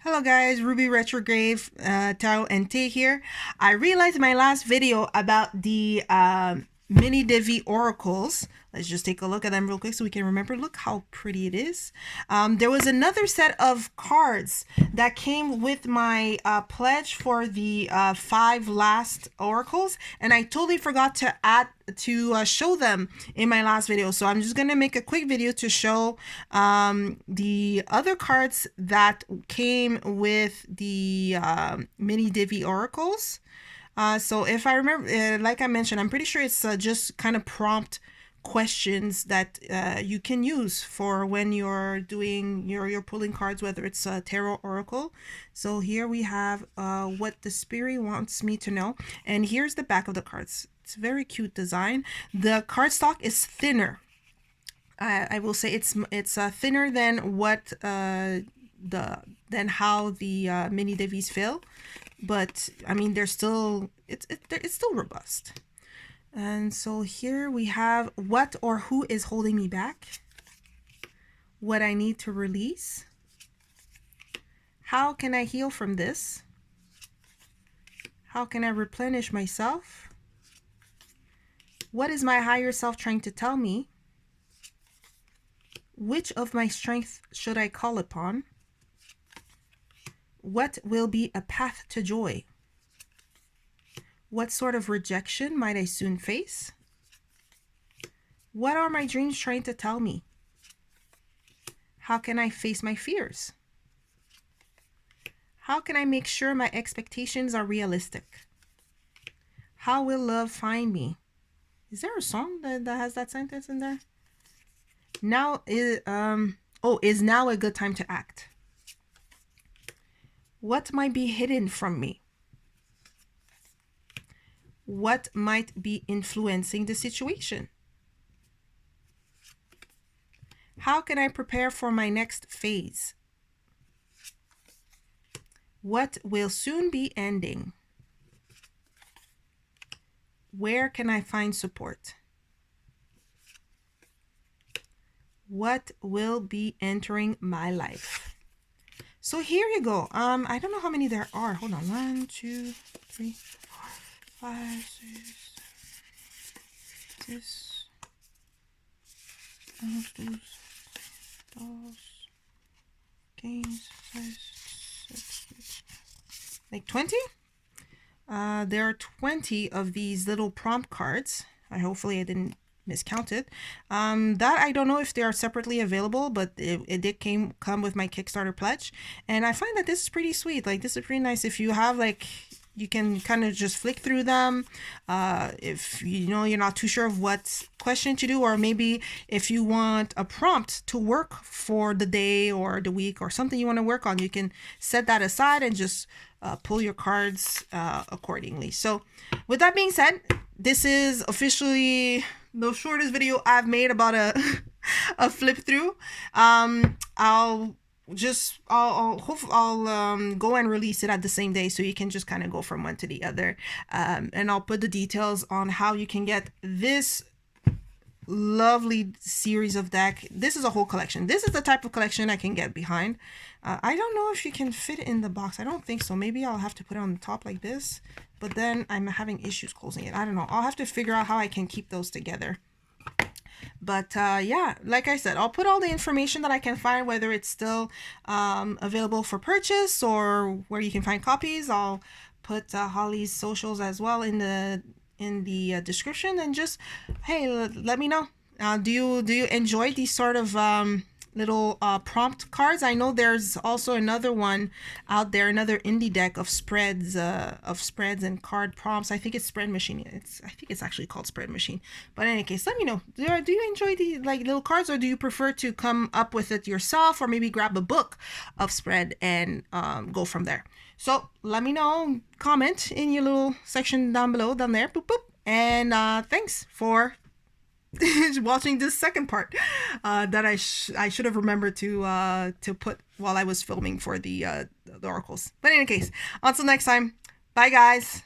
Hello guys, Ruby Retrograde Tarot and Tay here. I realized in my last video about the Mini Divi oracles. Let's just take a look at them real quick so we can remember. Look how pretty it is. There was another set of cards that came with my pledge for the 5 last oracles, and I totally forgot to show them in my last video. So I'm just gonna make a quick video to show the other cards that came with the Mini Divi oracles. So if I remember, like I mentioned, I'm pretty sure it's just kind of prompt questions that you can use for when you're doing you're pulling cards, whether it's a tarot oracle. So here we have what the spirit wants me to know, and here's the back of the cards. It's a very cute design. The cardstock is thinner. I will say it's thinner than what than how the Mini Divis feel, but I mean they're still it's still robust. And so here we have what or who is holding me back, what I need to release, how can I heal from this, how can I replenish myself, what is my higher self trying to tell me, which of my strengths should I call upon, what will be a path to joy, what sort of rejection might I soon face? What are my dreams trying to tell me? How can I face my fears? How can I make sure my expectations are realistic? How will love find me? Is there a song that has that sentence in there? Now is now a good time to act? What might be hidden from me? What might be influencing the situation? How can I prepare for my next phase? What will soon be ending? Where can I find support? What will be entering my life? So here you go. I don't know how many there are. Hold on. 1, 2, 3, 4, 5, 6, 7, like 20. There are 20 of these little prompt cards. Hopefully I didn't miscount it. That I don't know if they are separately available, but it did come with my Kickstarter pledge, and I find that this is pretty sweet. Like, this is pretty nice. If you have, like, you can kind of just flick through them if you know you're not too sure of what question to do, or maybe if you want a prompt to work for the day or the week or something you want to work on, you can set that aside and just pull your cards accordingly. So with that being said, this is officially the shortest video I've made about a flip through. I'll go and release it at the same day, so you can just kind of go from one to the other, and I'll put the details on how you can get this lovely series of deck. This is a whole collection. This is the type of collection I can get behind. I don't know if you can fit it in the box. I don't think so. Maybe I'll have to put it on the top like this, but then I'm having issues closing it. I don't know. I'll have to figure out how I can keep those together. But yeah, like I said, I'll put all the information that I can find, whether it's still available for purchase or where you can find copies. I'll put Holly's socials as well in the description, and just, hey, let me know. Do you enjoy these sort of little prompt cards? I know there's also another one out there, another indie deck of spreads and card prompts. I think it's Spread Machine. I think it's actually called Spread Machine. But in any case, let me know. Do you enjoy the little cards, or do you prefer to come up with it yourself, or maybe grab a book of spread and go from there? So let me know. Comment in your little section down below, down there. Boop boop. And thanks for watching this second part that I should have remembered to put while I was filming for the oracles. But in any case, until next time, bye guys.